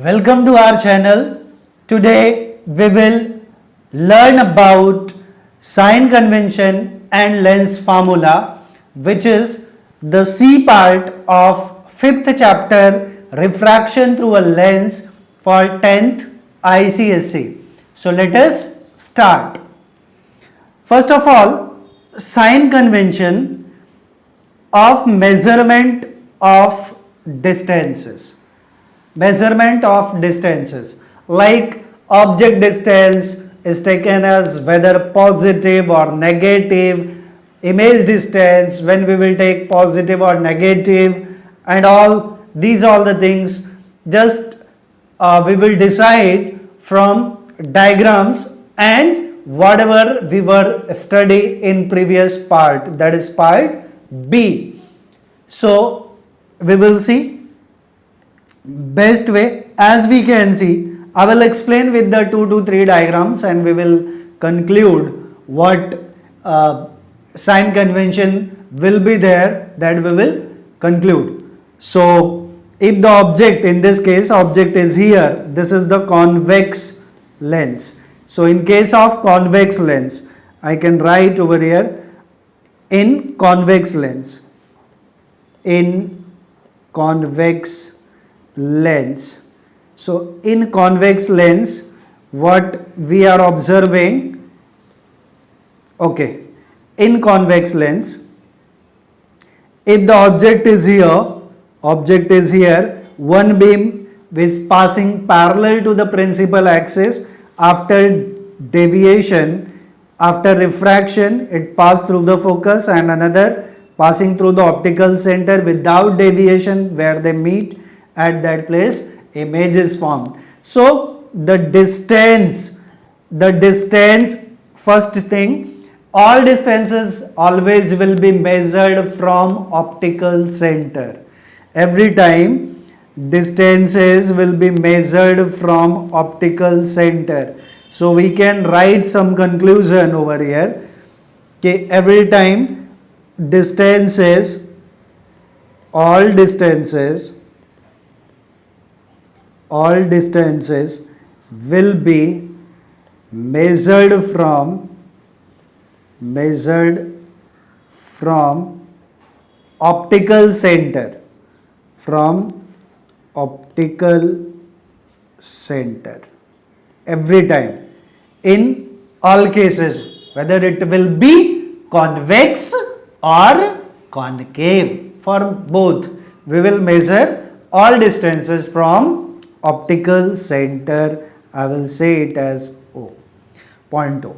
Welcome to our channel. Today we will learn about sign convention and lens formula, which is the C part of 5th chapter refraction through a lens for 10th ICSE. So let us start. First of all, sign convention of measurement of distances. Measurement of distances, like object distance is taken as whether positive or negative, image distance when we will take positive or negative, and all the things just we will decide from diagrams and whatever we were study in previous part, that is part B. So we will see best way. As we can see, I will explain with the 2 to 3 diagrams and we will conclude what sign convention will be there, that we will conclude. So if the object, in this case object is here, this is the convex lens. So in case of convex lens, I can write over here in convex lens, in convex lens. So in convex lens, what we are observing, okay, in convex lens, if the object is here, one beam is passing parallel to the principal axis. After deviation, after refraction, it passed through the focus, and another passing through the optical center without deviation, where they meet. At that place, image is formed. So the distance, first thing, all distances always will be measured from optical center. Every time distances will be measured from optical center. So we can write some conclusion over here. Okay, every time all distances will be measured from optical center, every time, in all cases, whether it will be convex or concave. For both, we will measure all distances from optical center. I will say it as O, point O.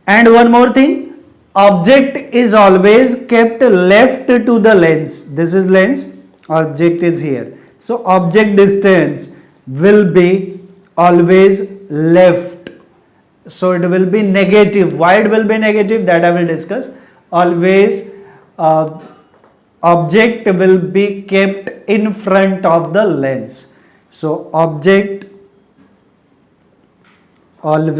And one more thing, object is always kept left to the lens. This is lens, object is here. So object distance will be always left. So it will be negative. Why it will be negative, that I will discuss. Always object will be kept in front of the lens. So object will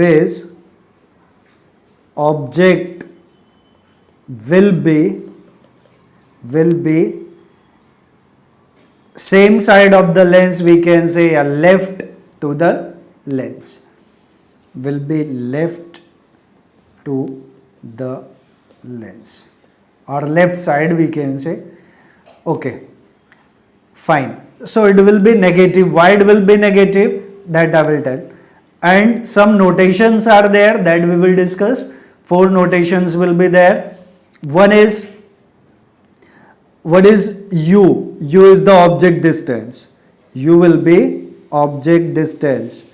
be same side of the lens, we can say a left to the lens, will be left to the lens, or left side we can say. Okay, fine. So it will be negative. Why it will be negative, that I will tell. And some notations are there that we will discuss. 4 notations will be there. One is, what is U? U is the object distance. U will be object distance.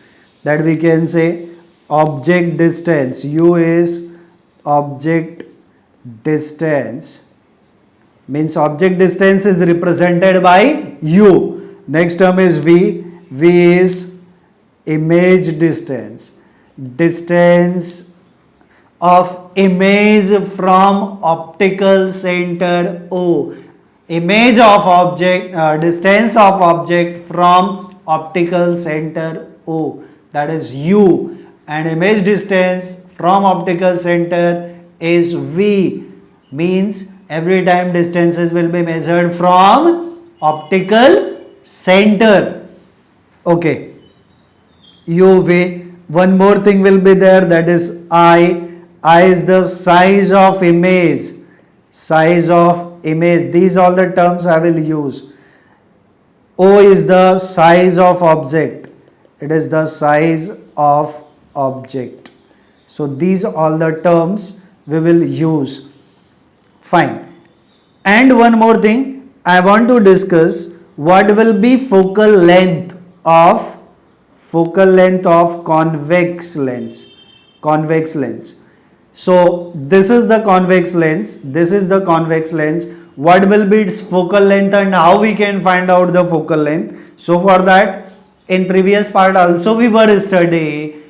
That we can say object distance. U is object distance. Means object distance is represented by U. Next term is V. V is image distance. Distance of image from optical center O. Image of object, distance of object from optical center O, that is U. And image distance from optical center is V. Means every time distances will be measured from optical center. Okay, UV. One more thing will be there, that is I. I is the size of image. Size of image. These all the terms I will use. O is the size of object. It is the size of object. So these all the terms we will use. Fine. And one more thing, I want to discuss what will be focal length of convex lens. Convex lens. So this is the convex lens. This is the convex lens. What will be its focal length and how we can find out the focal length? So for that, in previous part also we were studying,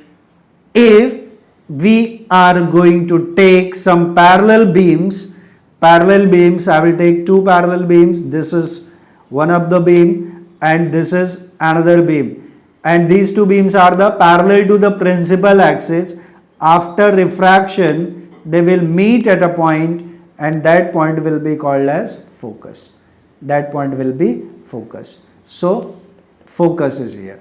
if we are going to take some parallel beams, I will take two parallel beams. This is one of the beam and this is another beam, and these two beams are the parallel to the principal axis. After refraction they will meet at a point, and that point will be called as focus. That point will be focus. So focus is here.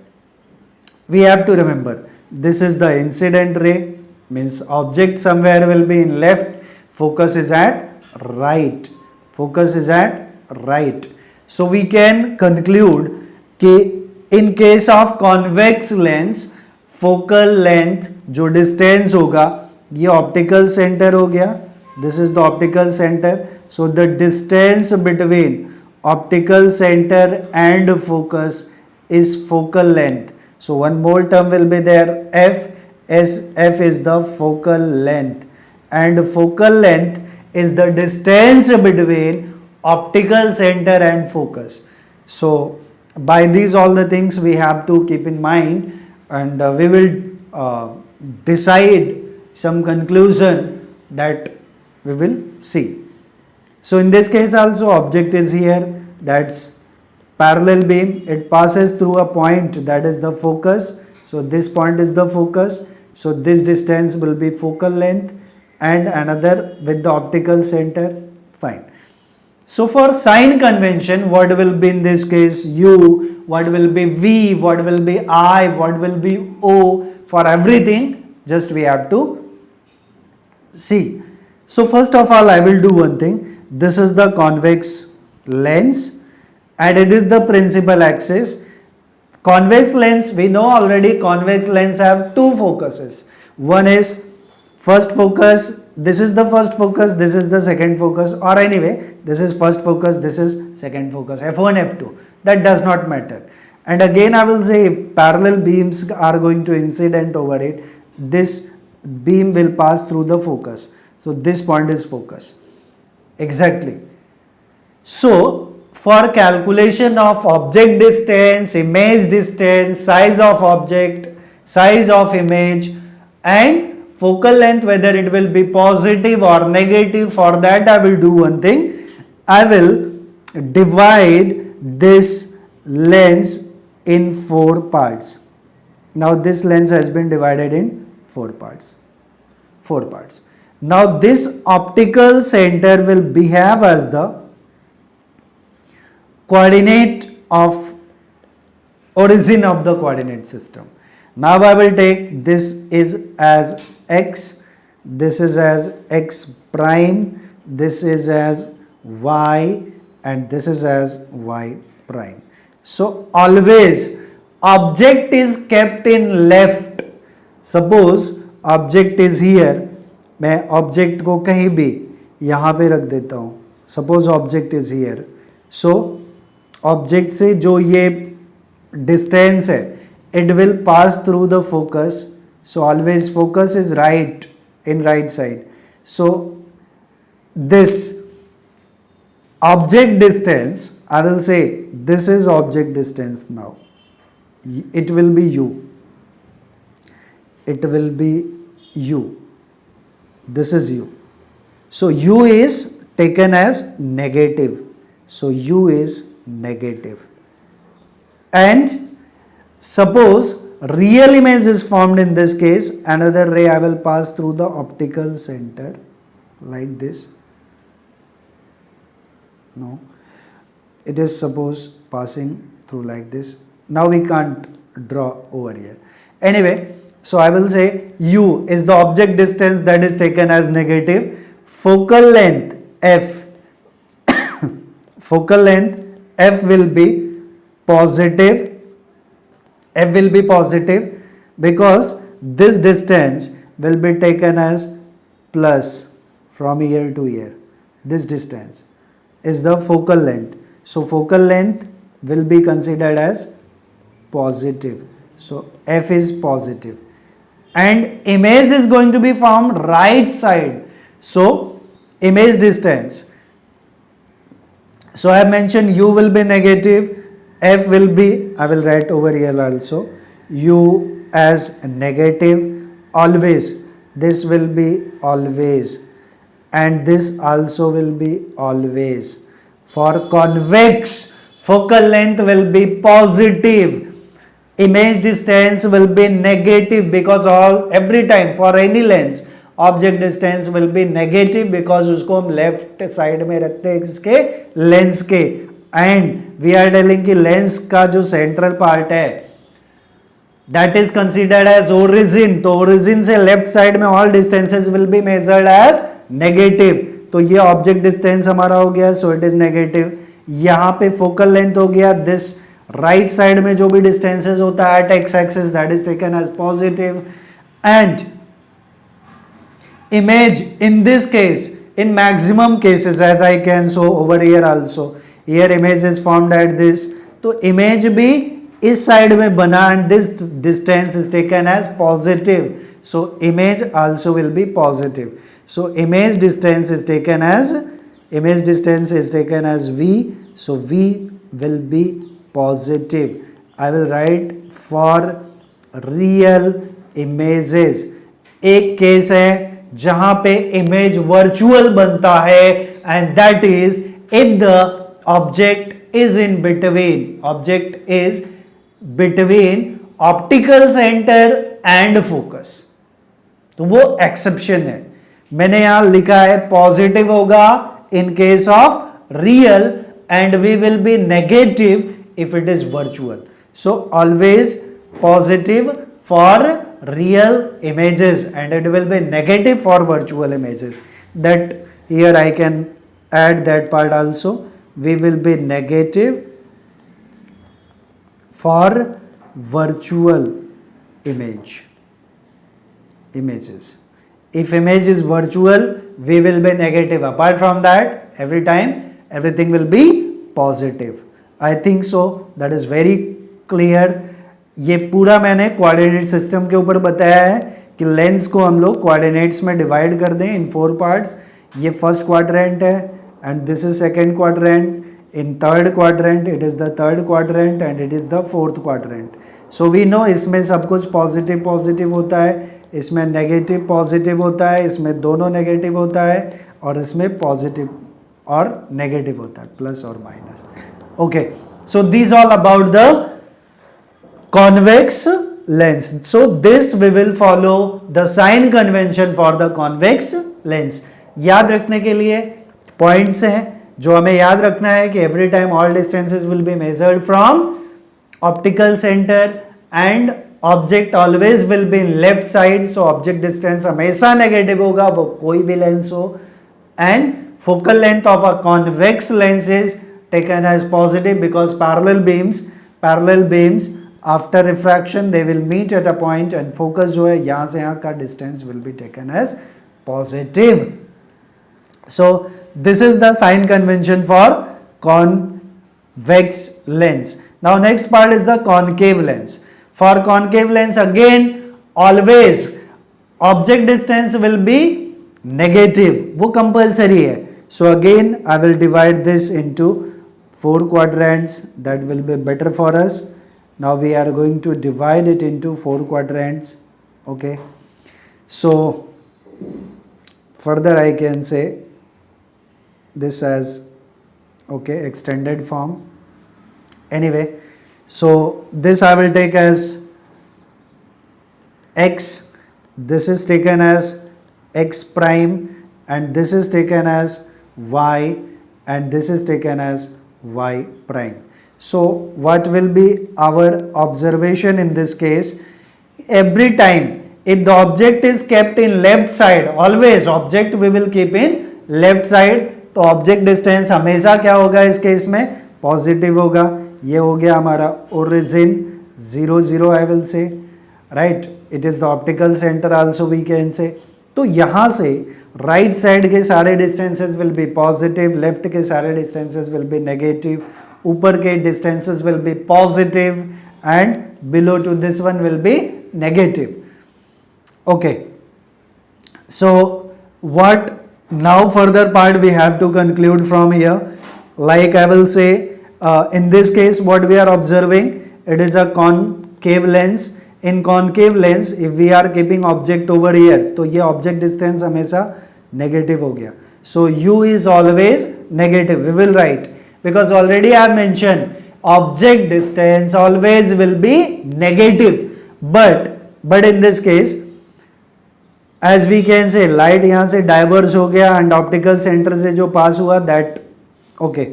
We have to remember, this is the incident ray, means object somewhere will be in left, focus is at right. Focus is at right. So we can conclude कि in case of convex lens, focal length जो distance होगा, ये optical center हो गया. This is the optical center. So the distance between optical center and focus is focal length. So one more term will be there, F. F is the focal length, and focal length is the distance between optical center and focus. So by these all the things we have to keep in mind, and we will decide some conclusion that we will see. So in this case also object is here, that's parallel beam, it passes through a point, that is the focus. So this point is the focus. So this distance will be focal length, and another with the optical center. Fine. So for sign convention, what will be in this case U, what will be V, what will be I, what will be O, for everything just we have to see. So first of all I will do one thing. This is the convex lens and it is the principal axis. Convex lens, we know already convex lens have two focuses. One is first focus, this is the first focus, this is the second focus, or anyway this is first focus, this is second focus, F1, F2, that does not matter. And again I will say if parallel beams are going to incident over it, this beam will pass through the focus. So this point is focus. Exactly. So for calculation of object distance, image distance, size of object, size of image, and focal length, whether it will be positive or negative, for that I will do one thing. I will divide this lens in 4 parts. Now this lens has been divided in 4 parts. 4 parts. Now this optical center will behave as the coordinate of origin of the coordinate system. Now I will take this is as x, this is as x prime, this is as y, and this is as y prime. So always object is kept in left. Suppose object is here, मैं object को कहीं भी यहाँ पे रख देता हूँ. Suppose object is here. So object से जो ये distance है, it will pass through the focus. So always focus is right, in right side. So this object distance, I will say this is object distance now. It will be u. It will be u. This is u. So u is taken as negative. So u is negative. And suppose real image is formed in this case, another ray I will pass through the optical center like this. No, it is suppose passing through like this. Now we can't draw over here. Anyway, so I will say u is the object distance that is taken as negative. Focal length f, focal length f will be positive. F will be positive because this distance will be taken as plus from here to here. This distance is the focal length. So focal length will be considered as positive. So f is positive. And image is going to be from right side. So image distance. So I have mentioned u will be negative, f will be, I will write over here also, u as negative always. This will be always, and this also will be always. For convex, focal length will be positive. Image distance will be negative because every time for any lens object distance will be negative because उसको हम left side में रखते हैं इसके lens के, and we are telling कि lens का जो central part है that is considered as origin. तो origin से left side में all distances will be measured as negative. तो ये object distance हमारा हो गया, so it is negative. यहाँ पे focal length हो गया, this right side में जो भी distances होता है at x axis that is taken as positive, and image in this case, in maximum cases as I can show over here also, here image is formed at this, तो image भी इस side में बना and this distance is taken as positive, so image also will be positive. So image distance is taken as v, so v will be positive. I will write for real images. एक case है जहां पे image virtual बनता है and that is if the object is between optical center and focus. तो वो exception है. मैंने यहां लिखा है पॉजिटिव होगा in case of real and we will be negative if it is virtual. So always positive for real images and it will be negative for virtual images. That here I can add that part also. We will be negative for virtual images. If image is virtual, we will be negative. Apart from that, every time everything will be positive. I think so. That is very clear. ये पूरा मैंने coordinate system के ऊपर बताया है कि lens को हम लोग कोऑर्डिनेट्स में डिवाइड कर दें इन 4 पार्ट्स. ये फर्स्ट क्वाड्रेंट है and this is second quadrant. In third quadrant it is the third quadrant and it is the fourth quadrant. So we know इसमें सब कुछ पॉजिटिव पॉजिटिव होता है, इसमें नेगेटिव पॉजिटिव होता है, इसमें दोनों नेगेटिव होता है और इसमें पॉजिटिव और नेगेटिव होता है, प्लस और minus. Okay, so this all about the convex lens. So this we will follow the sign convention for the convex lens. याद रखने के लिए पॉइंट्स हैं जो हमें याद रखना है कि every time all distances will be measured from optical center and object always will be in left side. So object distance हमेशा negative होगा, वो कोई भी lens हो, and focal length of a convex lens is taken as positive because parallel beams after refraction they will meet at a point and focus जो है यहाँ से यहाँ का distance will be taken as positive. So this is the sign convention for convex lens. Now next part is the concave lens. For concave lens again always object distance will be negative, वो compulsory है. So again I will divide this into 4 quadrants, that will be better for us. Now we are going to divide it into 4 quadrants. Okay, so further I can say this as extended form. Anyway, so this I will take as x, this is taken as x prime, and this is taken as y, and this is taken as y prime. So what will be our observation in this case? Every time if the object is kept in left side, always object we will keep in left side, तो object distance हमेशा क्या होगा इस case में? Positive होगा. ये हो गया हमारा origin 0 0 I will say, right. It is the optical centre also we can say. तो यहां से राइट साइड के सारे distances will be positive, left के सारे डिस्टेंसेस विल बी नेगेटिव, ऊपर के distances will be positive and below to this one will be negative. Okay, so what now further part we have to conclude from here. Like I will say, in this case what we are observing, it is a concave lens. In concave lens if we are keeping object over here, तो ये object distance हमेशा negative हो गया. So u is always negative. We will write, because already I have mentioned object distance always will be negative. But in this case, as we can say, light यहाँ से diverge हो गया and optical centre से जो पास हुआ that, okay,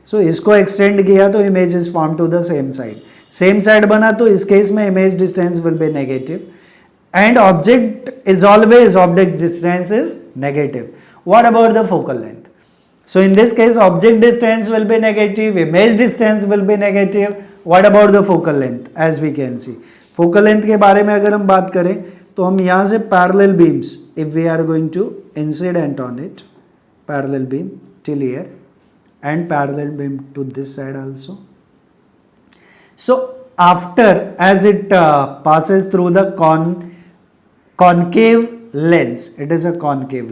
सो इसको extend किया तो image is form to the same side. Same side बना तो इस केस में image distance will be negative and object is always object distance is negative. What about the focal length? So in this case object distance will be negative, image distance will be negative. What about the focal length? As we can see, focal length के बारे में अगर हम बात करें तो हम यहाँ से parallel beams, if we are going to incident on it, parallel beam till here and parallel beam to this side also. So after, as it passes through the concave lens, it is a concave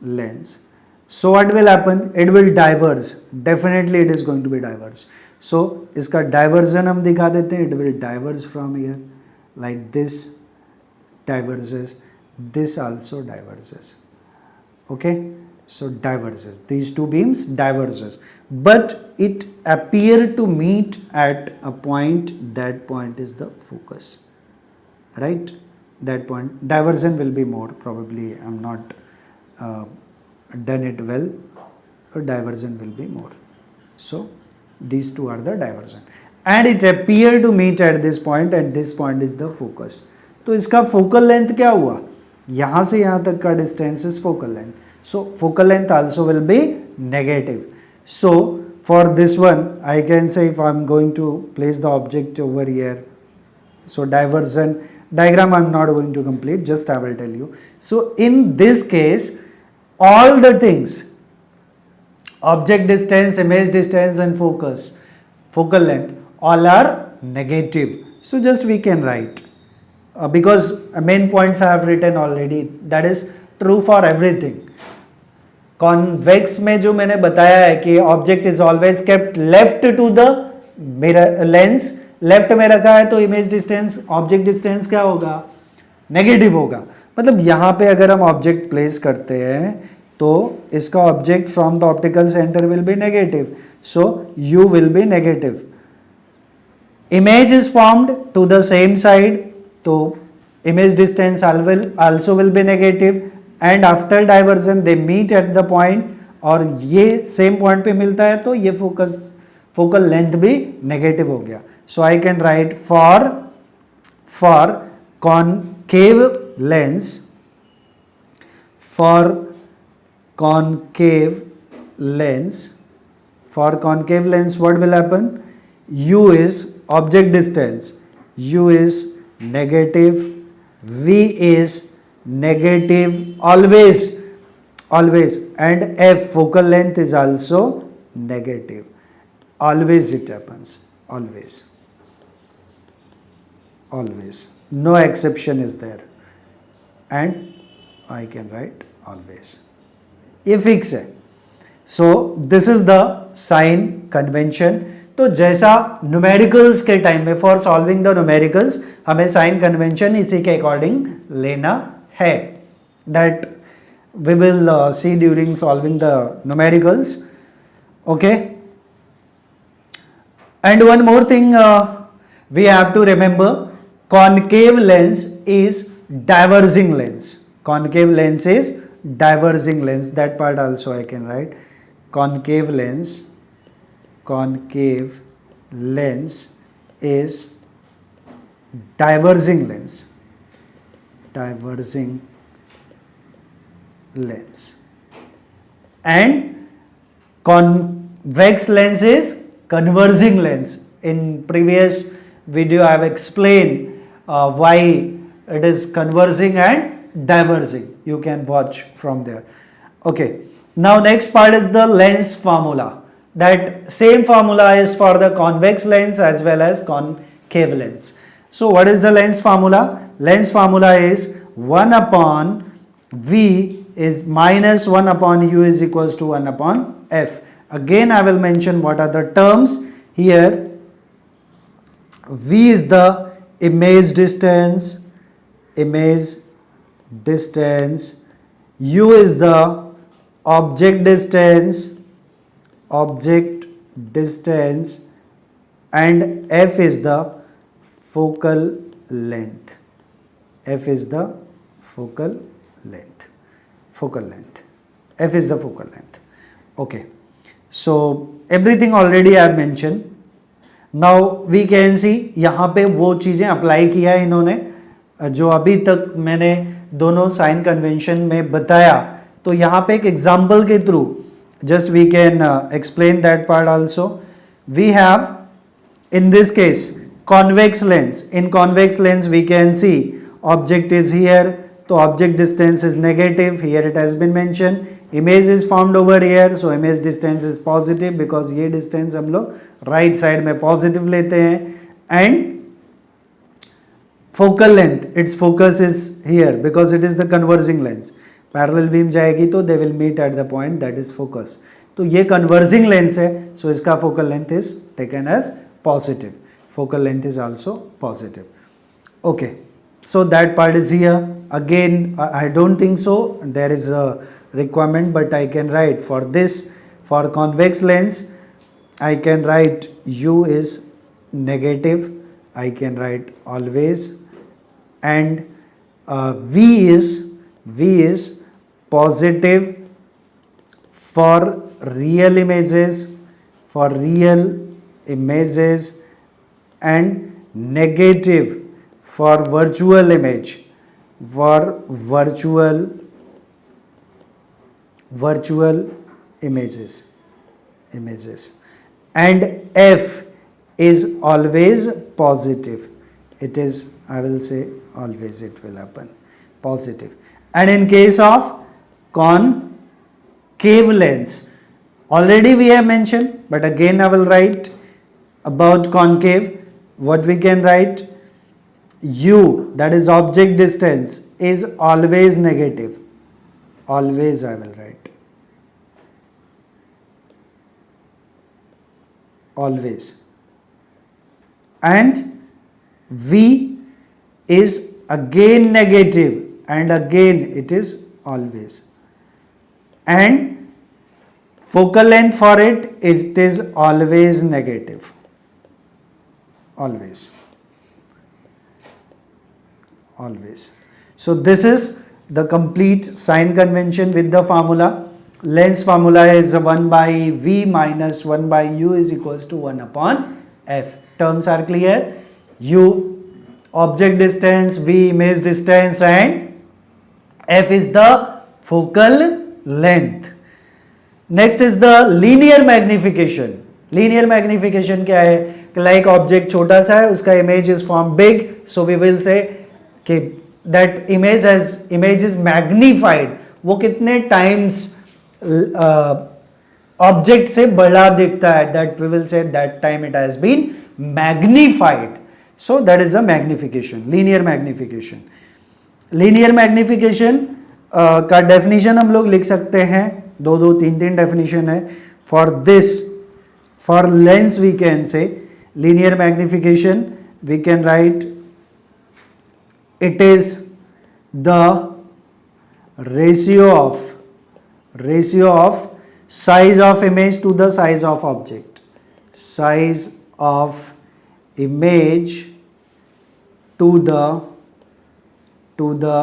lens, so what will happen? It will diverge, definitely it is going to be diverge. So इसका diversion हम दिखा देते हैं. It will diverge from here like this, diverges, this also diverges. Okay, so diverges, these two beams diverges, but it appear to meet at a point, that point is the focus, right? That point diversion will be more, probably I am not done it well, diversion will be more. So these two are the diversion and it appear to meet at this point and this point is the focus. तो इसका focal length क्या हुआ? यहाँ से यहाँ तक का distance is focal length. So focal length also will be negative. So for this one I can say, if I am going to place the object over here, so diversion diagram I am not going to complete, just I will tell you. So in this case all the things, object distance, image distance and focus, focal length, all are negative. So just we can write, because main points I have written already, that is true for everything. Convex में जो मैंने बताया है कि object is always kept left to the mirror lens, left में रखा है तो image distance, object distance क्या होगा? Negative होगा. मतलब यहाँ पे अगर हम object place करते हैं तो इसका object from the optical centre will be negative, so u will be negative. Image is formed to the same side, तो image distance also will be negative and after divergence they meet at the point, और ये same point पे मिलता है तो ये focal length भी negative हो गया. So I can write for concave lens, for concave lens what will happen? U is object distance, U is negative, V is negative always, and F focal length is also negative. Always it happens, always, no exception is there, and I can write always. ये fix है. So this is the sign convention. तो जैसा numericals के time में for solving the numericals हमें sign convention इसी के according लेना है, that we will see during solving the numericals. Okay, and one more thing we have to remember, concave lens is diverging lens. Concave lens is diverging lens, that part also I can write. Concave lens concave lens is diverging lens. Diverging lens. And convex lens is converging lens. In previous video I have explained why it is converging and diverging. You can watch from there. Okay. Now next part is the lens formula. That same formula is for the convex lens as well as concave lens. So what is the lens formula? Lens formula is 1 upon V is minus 1 upon U is equals to 1 upon F. Again I will mention what are the terms here. V is the image distance, U is the object distance, and F is the focal length. F is the focal length. F is the focal length. Okay. So everything already I have mentioned. Now we can see यहाँ पे वो चीज़ें apply किया है इन्होंने जो अभी तक मैंने दोनों साइन कन्वेंशन में बताया. तो यहाँ पे एक एग्जाम्पल के through just we can explain that part also. We have in this case convex lens. In convex lens we can see object is here, so object distance is negative, here it has been mentioned. Image is formed over here, so image distance is positive because ये distance हम लोग right side में positive लेते हैं. And focal length, its focus is here because it is the converging lens. Parallel beam जाएगी तो they will meet at the point that is focus. तो ये कन्वर्जिंग लेंस है, सो इसका focal length is taken as positive. Focal length is also positive. Okay, so that part is here. Again I don't think so there is a requirement, but I can write for this, for convex lens I can write U is negative, I can write always, and V is positive for real images, and negative for virtual image, virtual images. And F is always positive. It is, I will say, always it will happen positive. And in case of concave lens, already we have mentioned, but again I will write about concave. What we can write? U, that is object distance, is always negative. Always I will write. Always. And V is again negative, and again it is always. And focal length for it is always negative. Always. So this is the complete sign convention with the formula. Lens formula is 1 by V minus 1 by U is equals to 1 upon F. Terms are clear. U, object distance, V, image distance, and F is the focal length. Next is the linear magnification. Linear magnification क्या है? Like object छोटा सा है, उसका image is formed big, so we will say कि that image is magnified. वो कितने times object से बड़ा दिखता है, that we will say that time it has been magnified. So that is a magnification, linear magnification. Linear magnification का definition हम लोग लिख सकते हैं, दो तीन डेफिनेशन है. For this, for lens we can say linear magnification we can write it is the ratio of size of image to the size of object. Size of image to the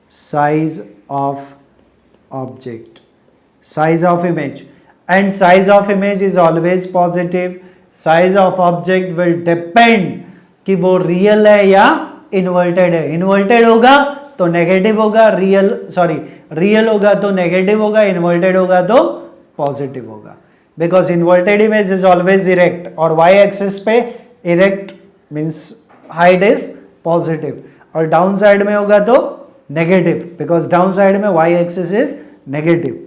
size of object. Size of image. and size of image is always positive. Size of object will depend कि वो real है या inverted है. Inverted होगा तो negative होगा, real होगा तो नेगेटिव होगा, इन्वर्टेड होगा तो पॉजिटिव होगा. Because inverted image is always erect और वाई एक्सिस पे erect means height is positive और डाउन साइड में होगा तो नेगेटिव बिकॉज डाउन साइड में Y axis is negative.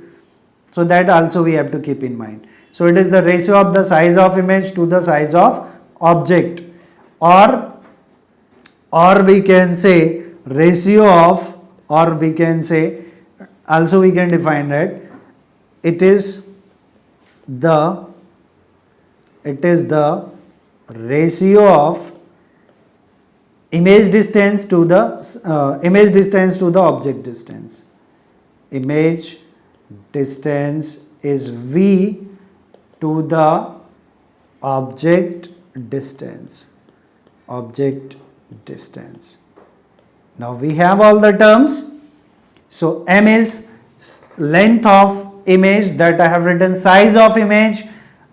So that also we have to keep in mind. So it is the ratio of the size of image to the size of object, or we can say ratio of, or we can say also we can define that it is the ratio of image distance to the object distance. Image distance is V to the object distance. Now we have all the terms. So M is length of image, that I have written size of image,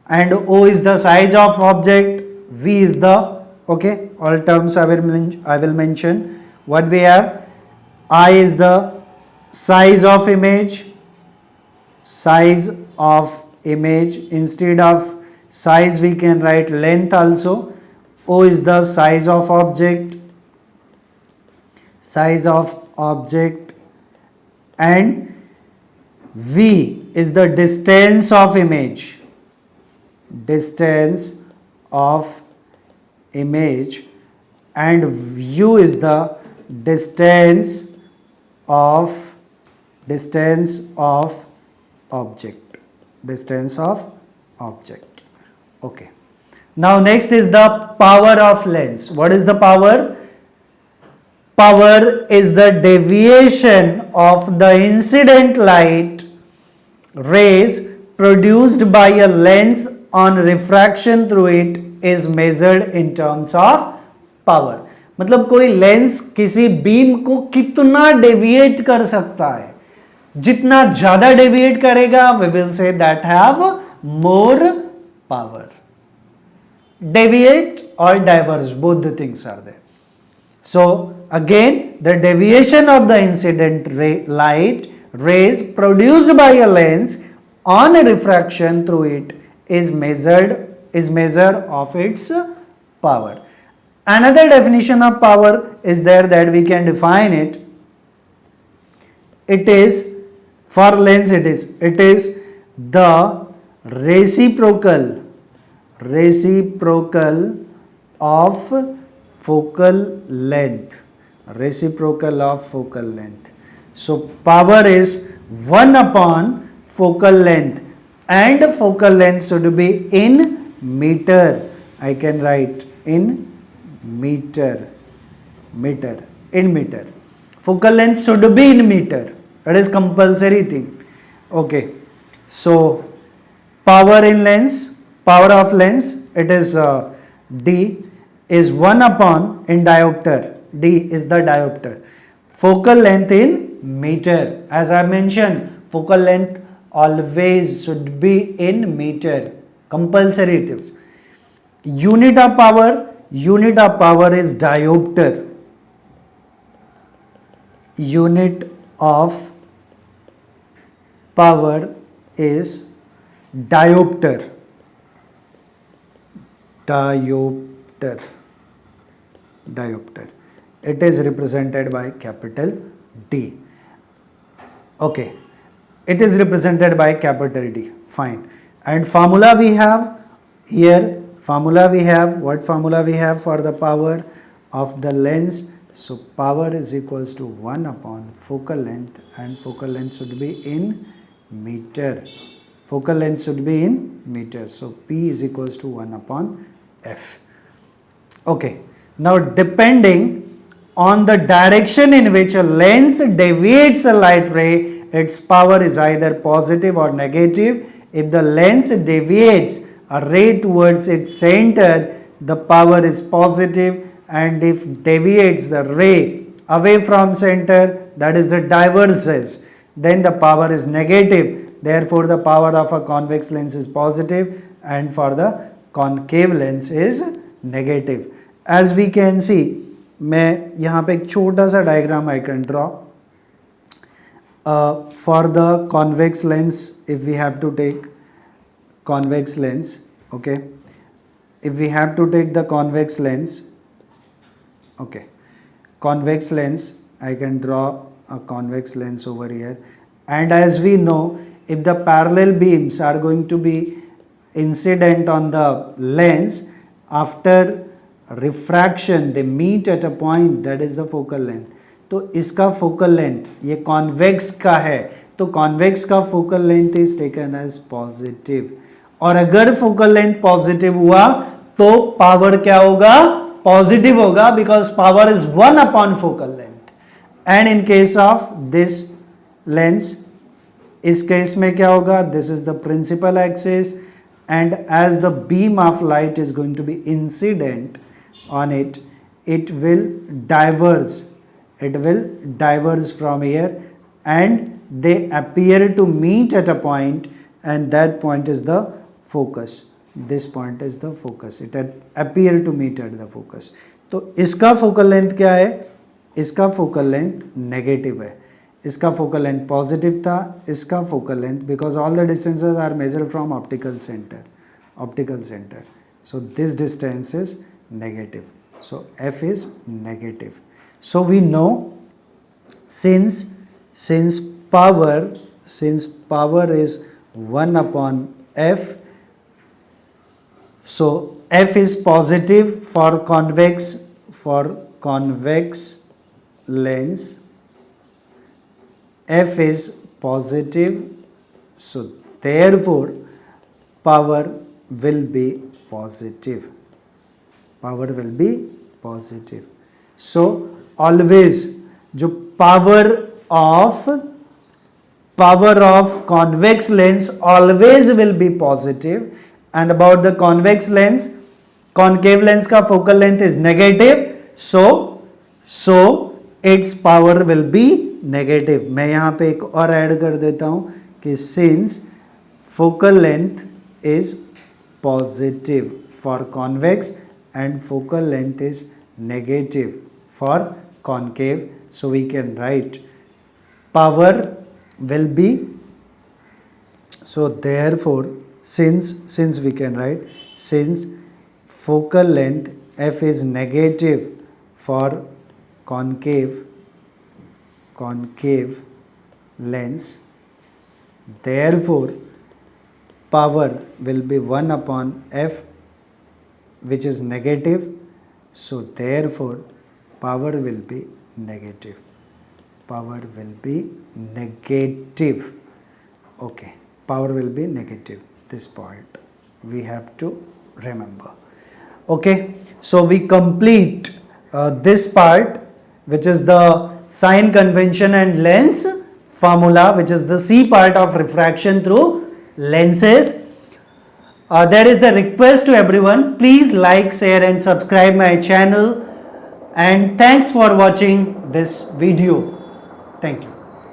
and O is the size of object, V is the, okay, all terms I will mention. What we have, I is the size of image, instead of size we can write length also. O is the size of object, and V is the distance of image, and U is the distance of object. Okay, now next is the power of lens. What is the power? Power is the deviation of the incident light rays produced by a lens on refraction through it is measured in terms of power. मतलब कोई lens किसी beam को कितना deviate कर सकता है, जितना ज्यादा डेविएट करेगा we will say that have more power. Deviate or diverge, both the things are there. So again, the deviation of the incident light rays produced by a lens on a refraction through it is measured of its power. Another definition of power is there that we can define it. It is, for lens it is the reciprocal of focal length. So power is 1 upon focal length, and focal length should be in meter. I can write in meter. Focal length should be in meter. That is compulsory thing. Okay, so power of lens, it is D is 1 upon, in diopter, D is the diopter. Focal length in meter, as I mentioned, focal length always should be in meter, compulsory it is. Unit of power is diopter. Unit of power is diopter. It is represented by capital D. Okay, it is represented by capital D. Fine. And formula we have here. What formula we have for the power of the lens? So power is equals to 1 upon focal length, and focal length should be in meter. So P is equals to 1 upon F. Okay, now depending on the direction in which a lens deviates a light ray, its power is either positive or negative. If the lens deviates a ray towards its center, the power is positive, and if deviates the ray away from center, that is the diverges, then the power is negative. therefore the power of a convex lens is positive and for the concave lens is negative. As we can see, मैं यहाँ पे एक छोटा सा diagram I can draw. For the convex lens, if we have to take convex lens, okay, if we have to take the convex lens, okay, convex lens, I can draw a convex lens over here, and as we know, if the parallel beams are going to be incident on the lens, after refraction they meet at a point, that is the focal length. तो इसका focal length ये convex का है, तो convex का focal length is taken as positive, और अगर focal length positive हुआ तो पावर क्या होगा, पॉजिटिव होगा, because power is 1 upon focal length. And in case of this lens, इस केस में क्या होगा, this is the principal axis, and as the beam of light is going to be incident on it, it will diverge from here and they appear to meet at a point, and that point is the focus. This point is the focus. It appear to meet at the focus. तो इसका focal length क्या है, इसका focal length negative है, इसका focal length positive था, इसका focal length, because all the distances are measured from optical centre, so this distance is negative, so f is negative. So we know since power is 1 upon f, so f is positive for convex lens, f is positive, so therefore power will be positive. So always जो power of convex lens always will be positive, and about the convex lens, concave lens का focal length is negative, so its power will be negative. मैं यहाँ पे एक और add कर देता हूँ कि since focal length is positive for convex and focal length is negative for concave, so we can write power will be, so therefore since we can write, since focal length f is negative for concave lens, therefore power will be 1 upon f, which is negative, so therefore power will be negative. Okay, power will be negative. This point we have to remember. Okay, so we complete this part, which is the sign convention and lens formula, which is the C part of refraction through lenses. That is the request to everyone. Please like, share and subscribe my channel, and thanks for watching this video. Thank you.